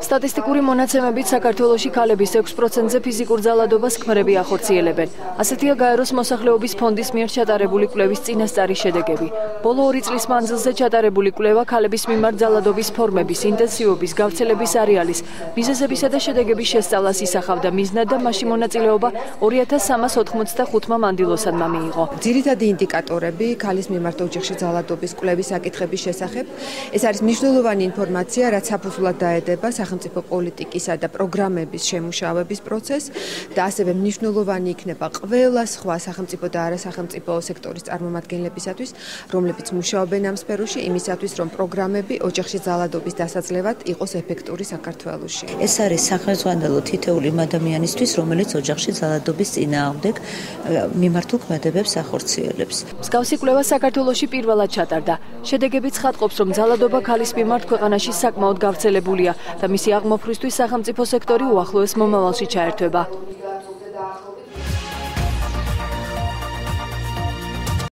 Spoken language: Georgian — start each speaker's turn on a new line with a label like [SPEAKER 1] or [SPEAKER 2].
[SPEAKER 1] სტატისტიკური მონაცემებით საქართველოში ქალების 6%-ზე ფიზიკურ ძალადობას ქმრები ახორციელებენ. ასეთია გაეროს მოსახლეობის ფონდის მიერ ჩატარებული კვლევის წინასწარი შედეგები. ბოლო 2 წლის მანძილზე ჩატარებული კვლევა ქალების მიმართ ძალადობის ფორმების, ინტენსივობის, გავრცელების არეალის, მიზეზებისა და შედეგების შესწავლას ისახავდა მიზნად და მასში მონაწილეობა 2385 მანდილოსანმა მიიღო.
[SPEAKER 2] ძირითადი ინდიკატორები ქალის მიმართ ოჯახში ძალადობის კვლევის საკითხების შესახებ. ეს არის მნიშვნელოვანი ინფორმაცია, რაც საფუძვლად დაედება სახელმწიფო პოლიტიკისა და პროგრამების შემუშავების პროცესს და ასევე მნიშვნელოვანი იქნება ყველა სხვა სახელმწიფო და არასახელმწიფო სექტორის წარმომადგენლებისათვის, რომლებიც მუშაობენ ამ სფეროში, იმისათვის, რომ პროგრამები ოჯახში ძალადობის დასაძლევად იყოს ეფექტური საქართველოში.
[SPEAKER 3] ეს არის სახელმძღვანელო თითოეული იმ ადამიანისთვის, რომელიც ოჯახში ძალადობის წინააღმდეგ მიმართულ ქმედებებს ახორციელებს.
[SPEAKER 1] მსგავსი კვლევა საქართველოში პირველად ჩატარდა. შედეგები ცხადყოფს, რომ ძალადობა ქალის მიმართ ქვეყანაში საკმაოდ გავრცელებულია და მისი აღმოფხვისთვის სახელმწიფო სექტორი უახლოეს მომავალში ჩაერთვება.